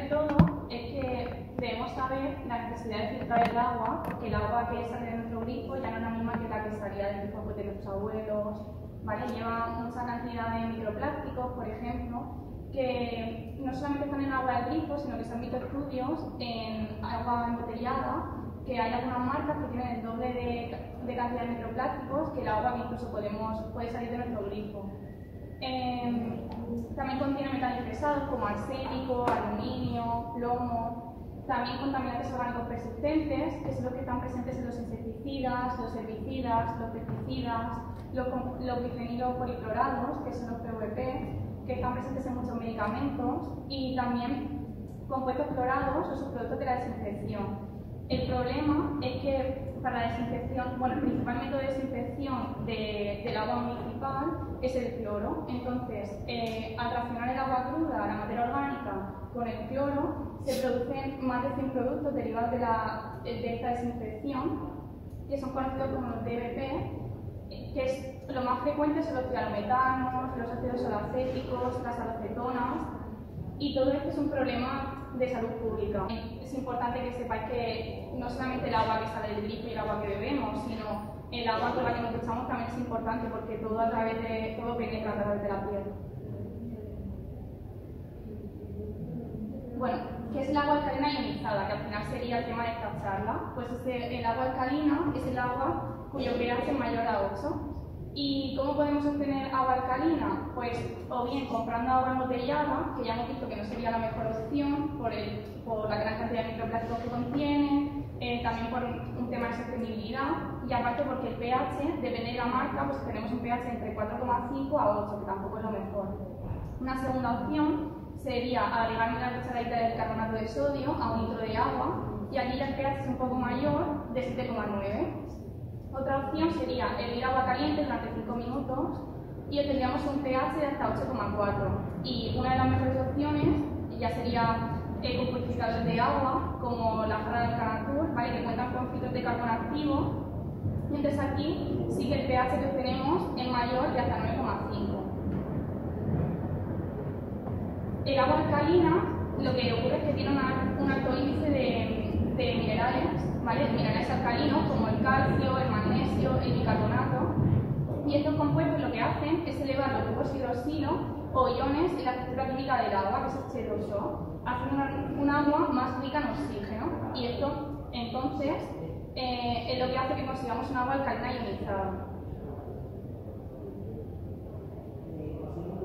todo es que debemos saber la necesidad de filtrar el agua, porque el agua que sale de nuestro grifo ya no es la misma que la que salía del grifo de nuestros abuelos, ¿vale? Lleva mucha cantidad de microplásticos, por ejemplo, que no solamente están en agua del grifo, sino que se han visto estudios en agua embotellada, que hay algunas marcas que tienen el doble de cantidad de microplásticos que el agua que incluso puede salir de nuestro grifo. También contiene metales pesados como arsénico, aluminio, plomo. También contaminantes orgánicos persistentes, que son los que están presentes en los insecticidas, los herbicidas, los pesticidas, los bifenilos policlorados, que son los PVP, que están presentes en muchos medicamentos, y también compuestos clorados o subproductos de la desinfección. El problema es que para la desinfección, bueno, el principal método de desinfección del agua municipal es el cloro. Entonces, al reaccionar el agua cruda, la materia orgánica, con el cloro, se producen más de 100 productos derivados de esta desinfección, que son conocidos como los DBP, que lo más frecuente son los tialometanos, los ácidos solacéticos, las acetonas, y todo esto es un problema de salud pública. Es importante que sepáis que no solamente el agua que sale del grifo y el agua que bebemos, sino el agua con la que nos duchamos también es importante, porque todo penetra a través de la piel. Bueno, ¿qué es el agua alcalina ionizada? Que al final sería el tema de esta charla. Pues el agua alcalina es el agua cuyo pH es mayor a 8. ¿Y cómo podemos obtener agua alcalina? Pues o bien comprando agua embotellada, que ya hemos visto que no sería la mejor opción por la gran cantidad de microplásticos que contiene, también por un tema de sostenibilidad, y aparte porque el pH, depende de la marca, pues tenemos un pH entre 4,5 a 8, que tampoco es lo mejor. Una segunda opción sería agregar una cucharadita de carbonato de sodio a 1 litro de agua, y aquí ya el pH es un poco mayor, de 7,9. Otra opción sería hervir agua caliente durante 5 minutos y obtendríamos un pH de hasta 8,4. Y una de las mejores opciones ya sería compulsificadores de agua, como la jarra del Canatur, ¿vale? Que cuentan con filtros de carbono activo. Y entonces aquí sí que el pH que obtenemos es mayor de hasta 9,5. El agua alcalina, lo que ocurre es que tiene un alto índice de minerales, ¿vale? Minerales alcalinos como el calcio, el magnesio, el bicarbonato, y estos compuestos lo que hacen es elevar los grupos hidroxilo o iones en la estructura química del agua, que es H2O, hacen un agua más rica en oxígeno, y esto entonces es lo que hace que consigamos un agua alcalina ionizada.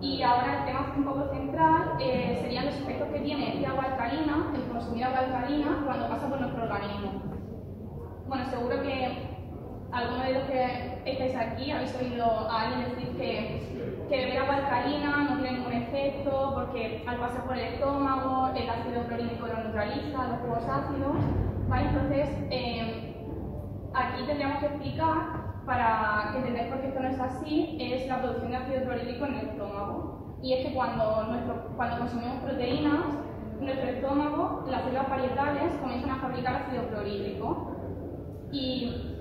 Y ahora el tema un poco central serían los efectos que tiene este agua alcalina, el consumir agua alcalina, cuando pasa por nuestro organismo. Bueno, seguro que algunos de los que estáis aquí habéis oído a alguien decir que beber agua alcalina no tiene ningún efecto porque al pasar por el estómago el ácido clorhídrico lo neutraliza, los jugos ácidos, ¿vale? Entonces, aquí tendríamos que explicar, para que entendáis por qué esto no es así, es la producción de ácido clorhídrico en el estómago. Y es que cuando consumimos proteínas, nuestro estómago, las células parietales, comienzan a fabricar ácido clorhídrico. Y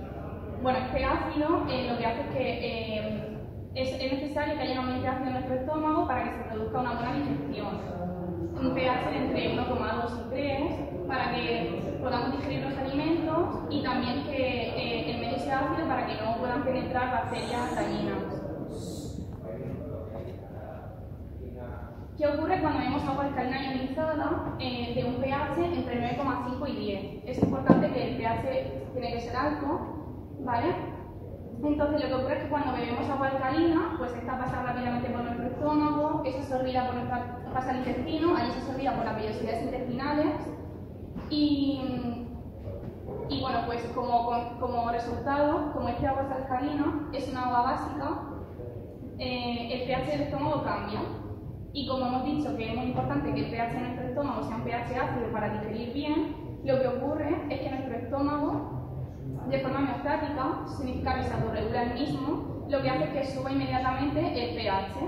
bueno, este ácido lo que hace es que es necesario que haya un aumento de ácido en nuestro estómago para que se produzca una buena digestión. Un pH de entre 1,2 y 3 para que podamos digerir los alimentos, y también que el medio sea ácido para que no puedan penetrar bacterias dañinas. ¿Qué ocurre cuando vemos agua alcalina ionizada de un pH entre 9,5 y 10? Es importante que el pH tiene que ser alto, ¿vale? Entonces lo que ocurre es que cuando bebemos agua alcalina, pues esta pasa rápidamente por nuestro estómago, es absorbida por pasa al intestino, ahí es absorbida por las vellosidades intestinales, y bueno, pues como resultado, como este agua es alcalina, es una agua básica, el pH del estómago cambia. Y como hemos dicho que es muy importante que el pH de nuestro estómago sea un pH ácido para digerir bien, lo que ocurre es que nuestro estómago, de forma homeostática, significa que se autorregula el mismo, lo que hace es que suba inmediatamente el pH,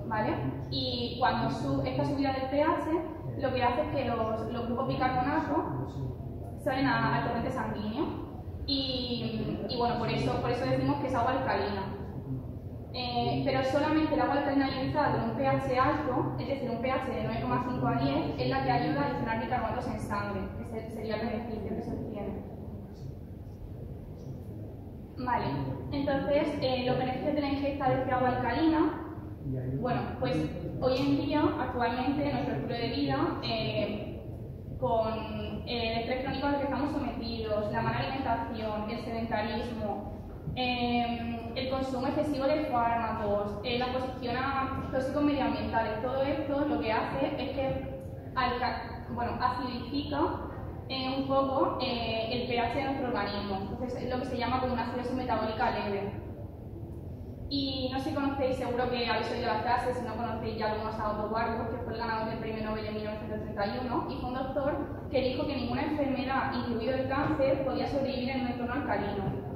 ¿vale? Y cuando esta subida del pH, lo que hace es que los grupos bicarbonato salen al torrente sanguíneo, y bueno, por eso decimos que es agua alcalina. pero solamente el agua alcalina ionizada con un pH alto, es decir, un pH de 9,5 a 10, es la que ayuda a adicionar bicarbonatos en sangre, que sería el beneficio que se obtiene. Vale, entonces los beneficios de la ingesta de este agua alcalina, bueno, pues hoy en día, actualmente, nuestro estilo de vida, con el estrés crónico al que estamos sometidos, la mala alimentación, el sedentarismo, el consumo excesivo de fármacos, la exposición a tóxicos medioambientales, todo esto lo que hace es que acidifica un poco el pH de nuestro organismo. Entonces es lo que se llama como una acidosis metabólica leve. Y no sé si conocéis, seguro que habéis oído la frase, si no conocéis ya algunos a Otto Warburg, que fue el ganador del premio Nobel en 1931, y fue un doctor que dijo que ninguna enfermedad, incluido el cáncer, podía sobrevivir en un entorno alcalino.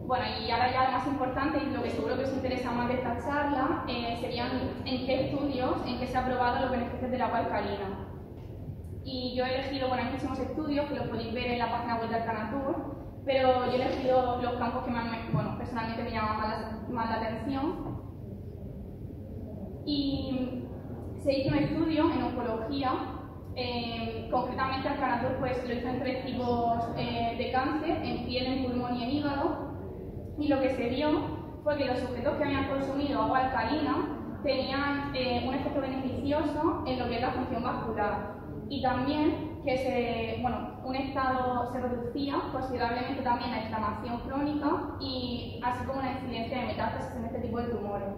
Bueno, y ahora ya lo más importante, y lo que seguro que os interesa más de esta charla, serían en qué estudios, en qué se ha probado los beneficios del agua alcalina. Y yo he elegido, bueno, hay muchísimos estudios que los podéis ver en la página web de Alcanatur, pero yo he elegido los campos que personalmente me llaman más la atención. Y se hizo un estudio en oncología, concretamente Alcanatur pues, lo hizo en 3 tipos de cáncer, en piel, en pulmón y en hígado. Y lo que se vio fue que los sujetos que habían consumido agua alcalina tenían un efecto beneficioso en lo que es la función vascular. Y también que un estado se reducía considerablemente también la inflamación crónica y así como la incidencia de metástasis en este tipo de tumores.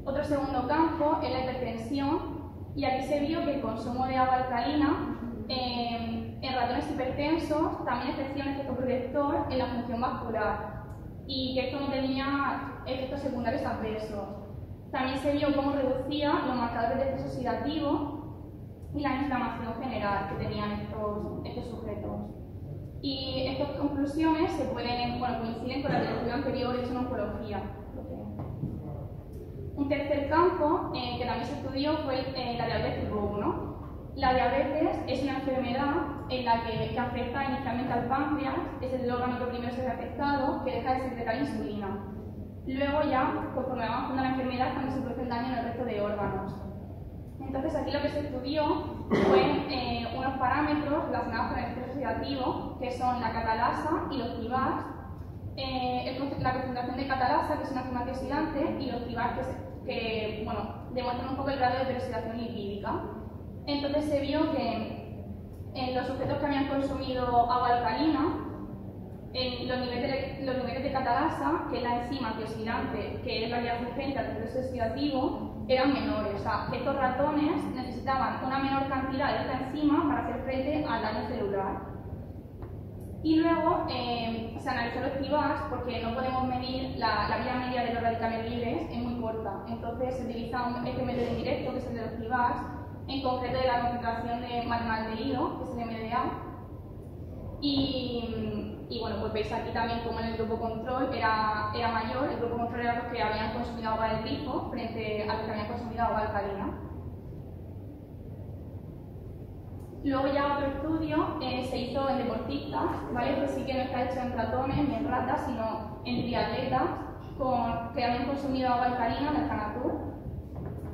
Otro segundo campo es la hipertensión, y aquí se vio que el consumo de agua alcalina en ratones hipertensos también ejercía un efecto protector en la función vascular y que esto no tenía efectos secundarios adversos. También se vio cómo reducía los marcadores de estrés oxidativo y la inflamación general que tenían estos sujetos. Y estas conclusiones coinciden con la del estudio anterior hecho en oncología. Un tercer campo que también se estudió fue la diabetes tipo 1. La diabetes es una enfermedad en la que afecta inicialmente al páncreas, es el órgano que primero se ve afectado, que deja de secretar insulina. Luego ya, conforme va avanzando la enfermedad, también se produce el daño en el resto de órganos. Entonces aquí lo que se estudió fue unos parámetros relacionados con el estrés oxidativo, que son la catalasa y los TIVAS, la concentración de catalasa, que es una enzima antioxidante, y los TIVAS, que demuestran un poco el grado de peroxidación lipídica. Entonces se vio que en los sujetos que habían consumido agua alcalina, los niveles de catalasa, que es la enzima antioxidante, que es la vía frente al proceso oxidativo, eran menores. O sea, que estos ratones necesitaban una menor cantidad de esta enzima para hacer frente al daño celular. Y luego se analizó los TIVAS porque no podemos medir la vida media de los radicales libres, es muy corta. Entonces se utiliza este método indirecto, que es el de los TIVAS, en concreto de la concentración de malmaldehído, que es el MDA. Y bueno, pues veis aquí también como en el grupo control era mayor, el grupo control era los que habían consumido agua del grifo frente a los que habían consumido agua alcalina. Luego ya otro estudio se hizo en deportistas, ¿vale? Pues sí que no está hecho en ratones ni en ratas, sino en triatletas que habían consumido agua alcalina de Alcanatur.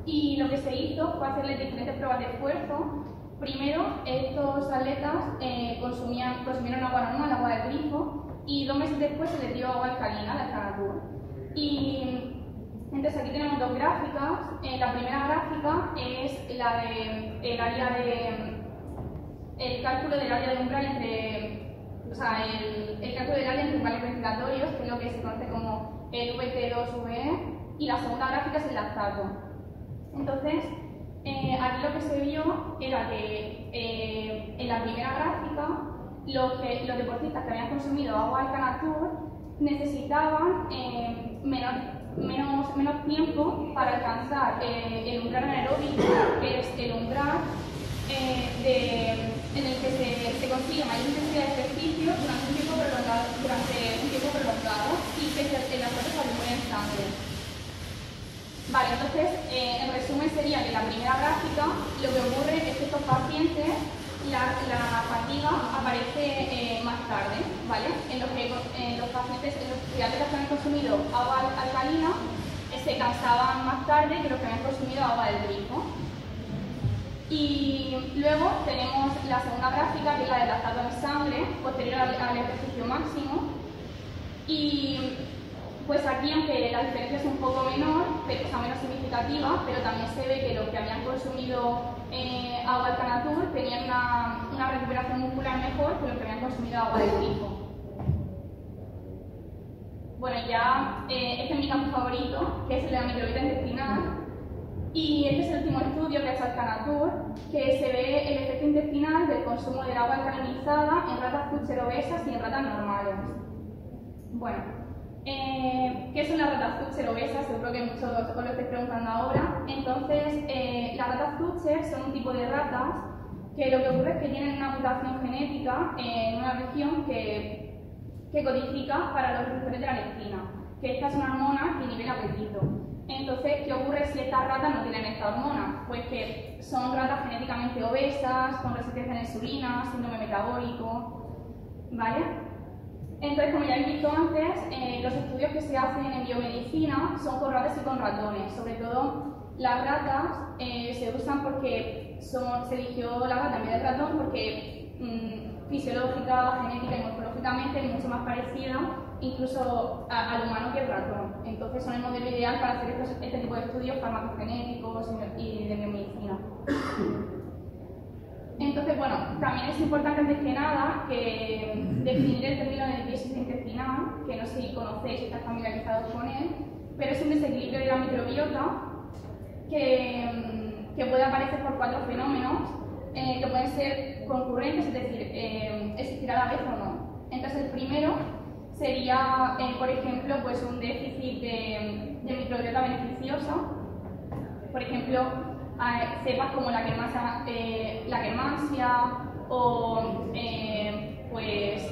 Y lo que se hizo fue hacerles diferentes pruebas de esfuerzo. Primero, estos atletas consumieron agua normal, agua del grifo, y 2 meses después se les dio agua alcalina de Alcanatur. Y entonces aquí tenemos 2 gráficas. La primera gráfica es la de el cálculo del área de umbral el cálculo del área entre umbrales respiratorios, que es lo que se conoce como el VT2-VE, y la segunda gráfica es el lactato. Entonces, aquí lo que se vio era que en la primera gráfica los deportistas que habían consumido agua Alcanatur necesitaban menos tiempo para alcanzar el umbral anaeróbico, que es el umbral en el que se consigue mayor intensidad de ejercicio durante un tiempo prolongado y que el aporte se acumula en sangre. Vale, entonces, en resumen sería que en la primera gráfica lo que ocurre es que estos pacientes la fatiga aparece más tarde, ¿vale? En los pacientes, en los pediatras que han consumido agua alcalina, se cansaban más tarde que los que habían consumido agua del grifo. Y luego tenemos la segunda gráfica, que es la del lactato en sangre, posterior al ejercicio máximo. Y pues aquí, aunque la diferencia es un poco menor, pero está menos significativa, pero también se ve que los que habían consumido agua Alcanatur tenían una recuperación muscular mejor que los que habían consumido agua del grifo. Bueno, ya este es mi campo favorito, que es el de la microbiota intestinal. Y este es el último estudio que ha hecho Alcanatur, que se ve el efecto intestinal del consumo del agua alcalinizada en ratas Kutcher obesas y en ratas normales. Bueno, ¿qué son las ratas Kutcher obesas? Seguro que muchos os lo estáis preguntando ahora. Entonces, las ratas Kutcher son un tipo de ratas que lo que ocurre es que tienen una mutación genética en una región que codifica para los receptores de la leptina, que esta es una hormona que inhibe el apetito. Entonces, ¿qué ocurre si estas ratas no tienen esta hormona? Pues que son ratas genéticamente obesas, con resistencia a la insulina, síndrome metabólico, ¿vale? Entonces, como ya habéis visto antes, los estudios que se hacen en biomedicina son con ratas y con ratones. Sobre todo, las ratas se usan porque se eligió la rata en vez del ratón porque fisiológica, genética y morfológicamente es mucho más parecida incluso al humano que el ratón. Entonces son el modelo ideal para hacer este tipo de estudios farmacogenéticos y de biomedicina. Entonces, bueno, también es importante antes que nada que definir el término de disbiosis intestinal, que no sé si conocéis o estáis familiarizados con él, pero es un desequilibrio de la microbiota que puede aparecer por 4 fenómenos que pueden ser concurrentes, es decir, existir a la vez o no. Entonces, el primero sería, por ejemplo, pues un déficit de microbiota beneficiosa. Por ejemplo, cepas como la quermansia o pues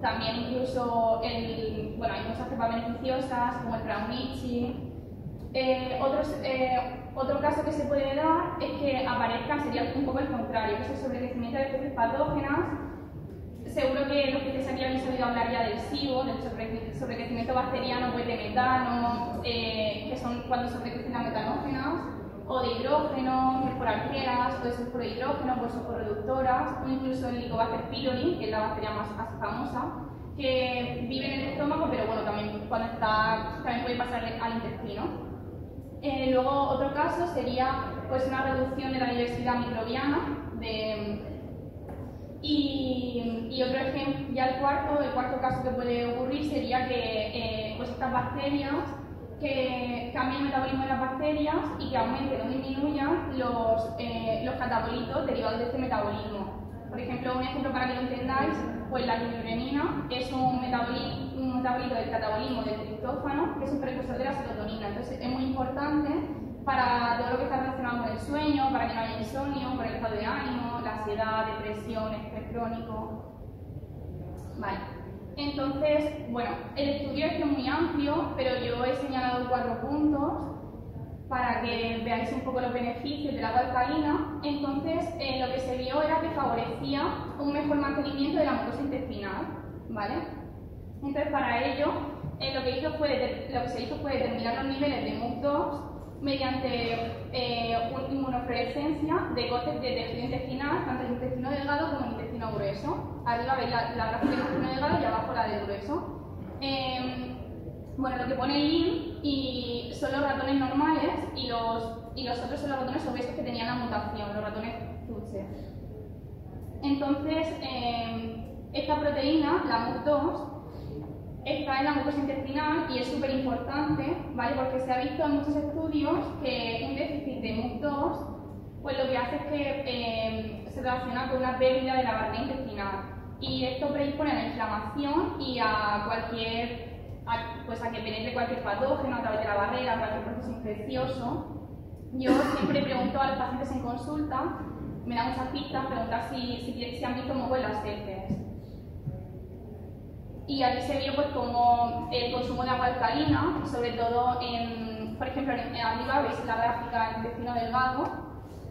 también incluso hay muchas cepas beneficiosas como el Praunici. Otro caso que se puede dar es que aparezcan, sería un poco el contrario, que es el sobrecrecimiento de especies patógenas. Seguro que los que aquí habéis oído hablar ya del SIBO, del sobrecrecimiento bacteriano, pues de metano, que son cuando sobrecrecen las metanógenas, o de hidrógeno, por alqueras, o de sulfuro de hidrógeno, por socorreductoras, o incluso el Helicobacter pylori, que es la bacteria más famosa, que vive en el estómago, pero bueno, también puede pasar al intestino. Luego, otro caso sería pues una reducción de la diversidad microbiana y otro ejemplo, ya el cuarto caso que puede ocurrir sería que pues estas bacterias que cambien el metabolismo de las bacterias y que aumenten o disminuyan los catabolitos derivados de este metabolismo. Por ejemplo, un ejemplo para que lo entendáis, pues la glicerina es un metabolito del catabolismo del triptófano, que es un precursor de la serotonina. Entonces es muy importante para todo lo que está relacionado con el sueño, para que no haya insomnio, por el estado de ánimo, la ansiedad, depresión, estrés crónico. Vale. Entonces, bueno, el estudio es muy amplio, pero yo he señalado 4 puntos para que veáis un poco los beneficios del agua alcalina. Entonces, lo que se vio era que favorecía un mejor mantenimiento de la mucosa intestinal, ¿vale? Entonces, para ello, lo que se hizo fue determinar los niveles de MUC2 mediante inmunofluorescencia de cortes de tejido intestinal, tanto en el intestino delgado como en el intestino grueso. Arriba veis la gráfica del intestino delgado y abajo la del grueso. Bueno, lo que pone el IN y son los ratones normales y los otros son los ratones obesos que tenían la mutación, los ratones Kutcher. Entonces, esta proteína, la MUC2, está en la mucosa intestinal y es súper importante, ¿vale? Porque se ha visto en muchos estudios que un déficit de MUC2 pues lo que hace es que se relaciona con una pérdida de la barrera intestinal y esto predispone a la inflamación y a que penetre cualquier patógeno a través de la barrera, cualquier proceso infeccioso. Yo siempre pregunto a los pacientes en consulta, me dan muchas pistas, preguntar si han visto moco en las heces. Y aquí se vio pues como el consumo de agua alcalina, sobre todo por ejemplo, arriba veis la gráfica del intestino delgado,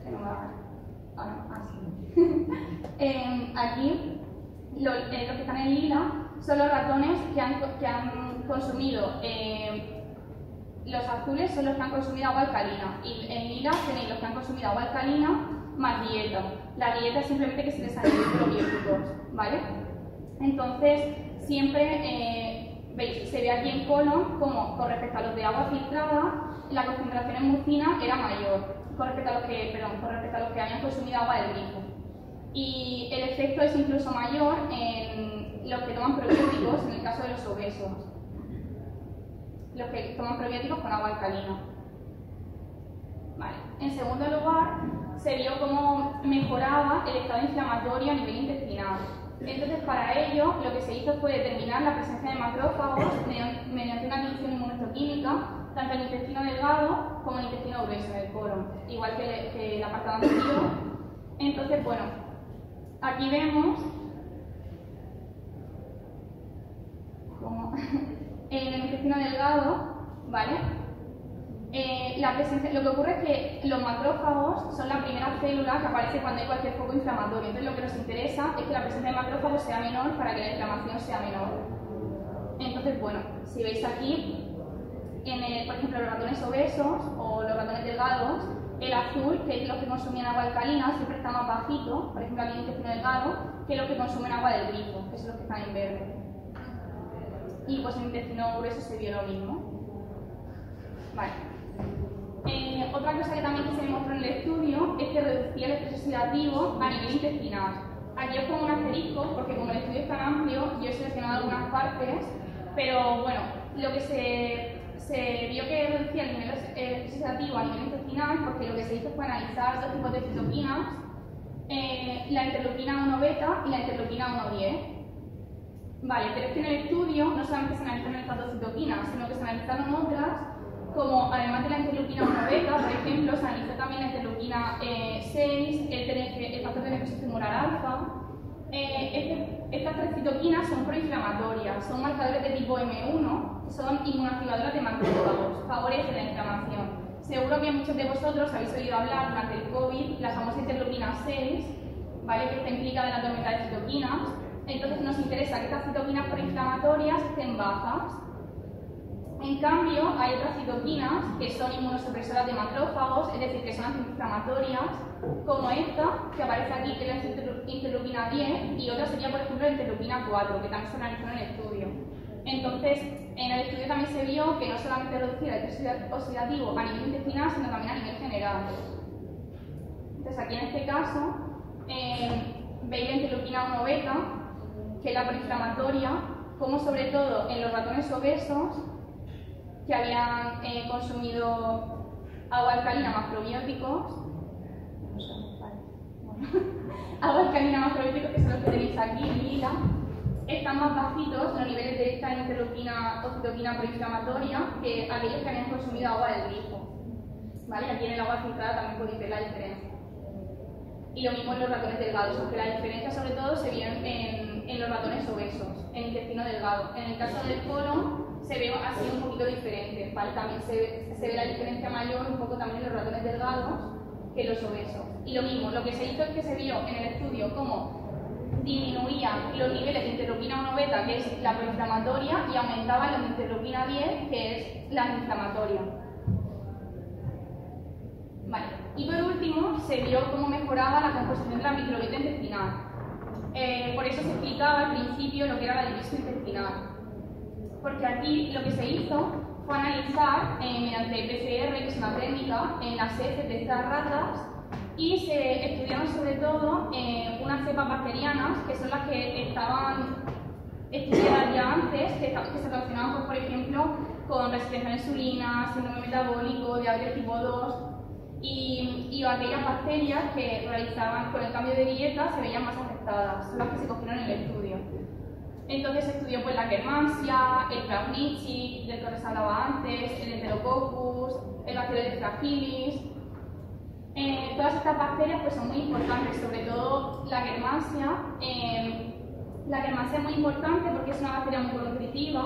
que no me va a ver. Aquí, los que están en lila son los ratones que han consumido, los azules son los que han consumido agua alcalina, y en lila tenéis los que han consumido agua alcalina más dieta. La dieta es simplemente que se les añaden probióticos, ¿vale? Entonces, siempre, veis, se ve aquí en colon como con respecto a los de agua filtrada, la concentración en mucina era mayor con respecto a los que habían consumido agua del grifo. Y el efecto es incluso mayor en los que toman probióticos, en el caso de los obesos. Los que toman probióticos con agua alcalina. Vale. En segundo lugar, se vio cómo mejoraba el estado inflamatorio a nivel intestinal. Entonces, para ello, lo que se hizo fue determinar la presencia de macrófagos mediante una medición inmunohistoquímica, tanto en el intestino delgado como en el intestino grueso, en el colon, igual que el apartado anterior. Entonces, bueno, aquí vemos como en el intestino delgado, ¿vale? Lo que ocurre es que los macrófagos son la primera célula que aparece cuando hay cualquier foco inflamatorio. Entonces, lo que nos interesa es que la presencia de macrófagos sea menor para que la inflamación sea menor. Entonces, bueno, si veis aquí, por ejemplo, los ratones obesos o los ratones delgados, el azul, que es los que consumían agua alcalina, siempre está más bajito, por ejemplo, aquí en el intestino delgado, que los que consumen agua del grifo, que son los que están en verde. Y pues en el intestino grueso se vio lo mismo. Vale. Otra cosa que también se demostró en el estudio es que reducía el estrés oxidativo a nivel intestinal. Aquí os pongo un asterisco porque como el estudio es tan amplio, yo he seleccionado algunas partes, pero bueno, lo que se vio que reducía el nivel oxidativo a nivel intestinal porque lo que se hizo fue analizar dos tipos de citoquinas, la interleuquina 1 beta y la interleuquina 1 10. Vale, pero es que en el estudio no solamente se analizaron estas dos citoquinas, sino que se analizaron otras, como además de la interleuquina 1 beta, por ejemplo, se analizó también la interleuquina 6, el factor de necrosis tumoral alfa. Estas tres citoquinas son proinflamatorias, son marcadores de tipo M1, son inmunoactivadoras de macrófagos, favorecen la inflamación. Seguro que muchos de vosotros habéis oído hablar durante el COVID la famosa interleuquina 6, ¿vale? Que está implicada en la tormenta de citoquinas. Entonces nos interesa que estas citoquinas proinflamatorias estén bajas. En cambio, hay otras citoquinas que son inmunosupresoras de macrófagos, es decir, que son antiinflamatorias, como esta, que aparece aquí, que es la interleuquina 10, y otra sería, por ejemplo, la interleuquina 4, que también se analizó en el estudio. Entonces, en el estudio también se vio que no solamente reducía el estrés oxidativo a nivel intestinal, sino también a nivel general. Entonces, aquí en este caso, veis la interleuquina 1 beta, que es la proinflamatoria, como sobre todo en los ratones obesos, que habían consumido agua alcalina más probióticos, agua alcalina más probióticos, que son los que tenéis aquí en lila, están más bajitos los niveles de esta interleuquina o citoquina proinflamatoria que aquellos que habían consumido agua del grifo. ¿Vale? Aquí en el agua filtrada también podéis ver la diferencia. Y lo mismo en los ratones delgados, aunque la diferencia sobre todo se vio en los ratones obesos, en el intestino delgado. En el caso del colon se ve así un poquito diferente, ¿vale? También se ve la diferencia mayor un poco también en los ratones delgados que en los obesos. Y lo mismo, lo que se hizo es que se vio en el estudio cómo disminuían los niveles de interleuquina 1 beta, que es la proinflamatoria, y aumentaban los de interleuquina 10, que es la antiinflamatoria. Vale. Y por último, se vio cómo mejoraba la composición de la microbiota intestinal. Por eso se explicaba al principio lo que era la división intestinal. Porque aquí lo que se hizo fue analizar mediante PCR, que es una técnica, en las heces de estas ratas, y se estudiaron sobre todo unas cepas bacterianas, que son las que estaban estudiadas ya antes, que se relacionaban, por ejemplo, con resistencia a la insulina, síndrome metabólico, diabetes tipo 2, y aquellas bacterias que realizaban con el cambio de dieta se veían más afectadas, son las que se cogieron en el estudio. Entonces se estudió pues la Kermansia, el Plasmodium, del que os hablaba antes, el Enterococcus, el Bacteroides fragilis. Todas estas bacterias pues son muy importantes, sobre todo la Kermansia. La Kermansia es muy importante porque es una bacteria muy nutritiva,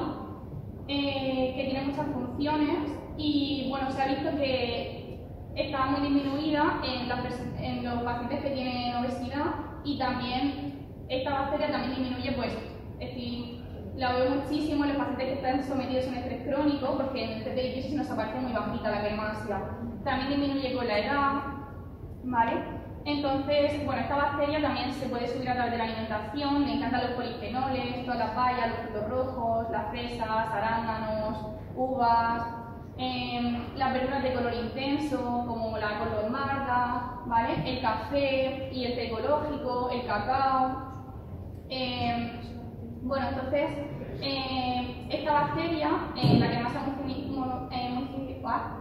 que tiene muchas funciones y bueno, se ha visto que esta muy disminuida en los pacientes que tienen obesidad, y también esta bacteria también disminuye, pues, es decir, la veo muchísimo en los pacientes que están sometidos a un estrés crónico, porque en el test de liposis nos aparece muy bajita la Akkermansia. También disminuye con la edad, ¿vale? Entonces, bueno, esta bacteria también se puede subir a través de la alimentación. Me encantan los polifenoles, todas las bayas, los frutos rojos, las fresas, arándanos, uvas, las verduras de color intenso, como la color marga, ¿vale? El café y el té ecológico, el cacao. Bueno, entonces, esta bacteria, la Akkermansia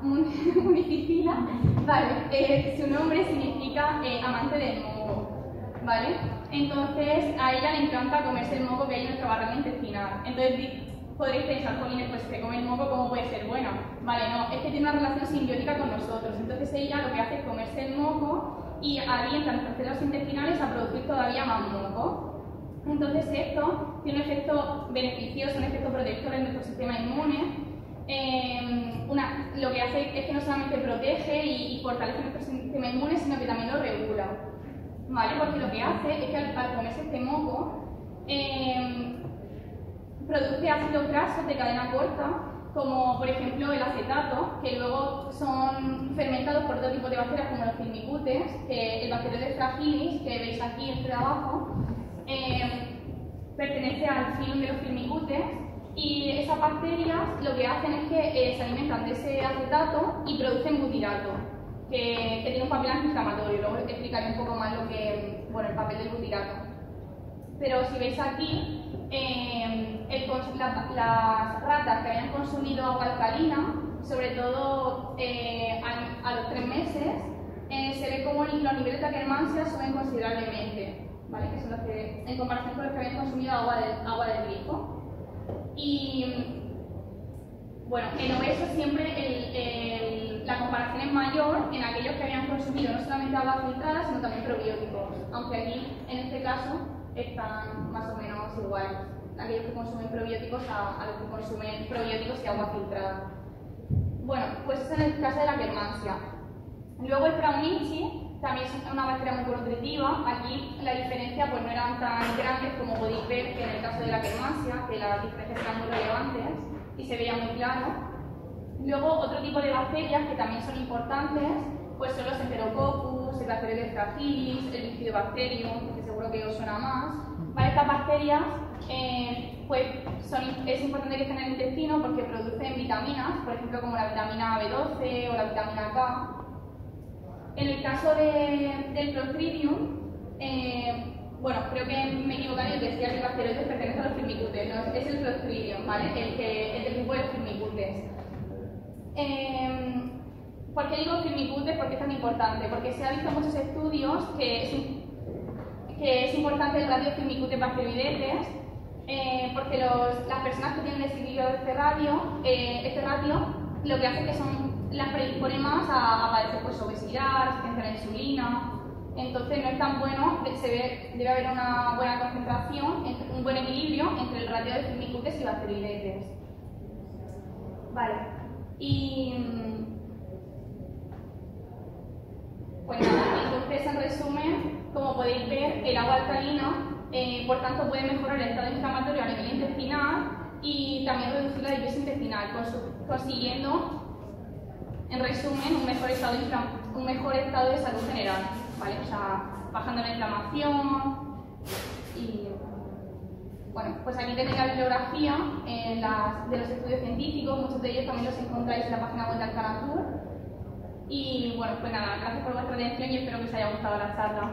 municipina, ¿vale? Su nombre significa amante del moco, ¿vale? Entonces, a ella le encanta comerse el moco que hay en nuestra barrera intestinal. Entonces, podréis pensar, Jolines, pues que come el moco, ¿cómo puede ser buena? Vale, no, es que tiene una relación simbiótica con nosotros. Entonces, ella lo que hace es comerse el moco y alienta nuestras células intestinales a producir todavía más moco. Entonces, esto tiene un efecto beneficioso, un efecto protector en nuestro sistema inmune. Lo que hace es que no solamente protege y fortalece nuestro sistema inmune, sino que también lo regula, ¿vale? Porque lo que hace es que al comerse este moco produce ácidos grasos de cadena corta, como por ejemplo el acetato, que luego son fermentados por otro tipo de bacterias como los firmicutes, el Bacteroides fragilis, que veis aquí entre abajo, pertenece al filum de los firmicutes. Y esas bacterias lo que hacen es que se alimentan de ese acetato y producen butirato, que tiene un papel antiinflamatorio. Luego explicaré un poco más lo que, bueno, el papel del butirato. Pero si veis aquí, las ratas que habían consumido agua alcalina, sobre todo a los 3 meses, se ve como los niveles de Akkermansia suben considerablemente, ¿vale? Que son los que, en comparación con los que habían consumido agua del grifo. Y bueno, en obesos siempre la comparación es mayor en aquellos que habían consumido no solamente agua filtrada, sino también probióticos, aunque aquí, en este caso, están más o menos iguales, aquellos que consumen probióticos a los que consumen probióticos y agua filtrada. Bueno, pues eso en el caso de la Akkermansia. Luego el Praunici también es una bacteria muy nutritiva. Aquí la diferencia pues no eran tan grandes como podéis ver que en el caso de la Akkermansia, que las diferencias eran muy relevantes y se veía muy claro. Luego otro tipo de bacterias que también son importantes pues son los Enterococcus, el Bacteroides fragilis, el Bifidobacterium, que seguro que os suena más. Para estas bacterias pues es importante que estén en el intestino porque producen vitaminas, por ejemplo como la vitamina B12 o la vitamina K. En el caso del Clostridium, bueno, creo que me he equivocado y decía que el Bacteroides pertenece a los firmicutes, ¿no? Es el Clostridium, ¿vale? El del grupo de los firmicutes. ¿Por qué digo firmicutes? ¿Por qué es tan importante? Porque se ha visto en muchos estudios que es importante el ratio firmicutes-bacteroidetes, porque las personas que tienen desequilibrio de este ratio, lo que hace es que las predispone más a padecer pues, obesidad, resistencia a la insulina. Entonces no es tan bueno, debe haber una buena concentración, un buen equilibrio entre el ratio de firmicutes y bacteroidetes. Vale, y pues nada, entonces en resumen, como podéis ver, el agua alcalina por tanto puede mejorar el estado inflamatorio a nivel intestinal y también reducir la liposis intestinal, consiguiendo, en resumen, un mejor estado de salud general, ¿vale? O sea, bajando la inflamación y... Bueno, pues aquí tenéis la bibliografía de los estudios científicos, muchos de ellos también los encontráis en la página web de Alcanatur. Y bueno, pues nada, gracias por vuestra atención y espero que os haya gustado la charla.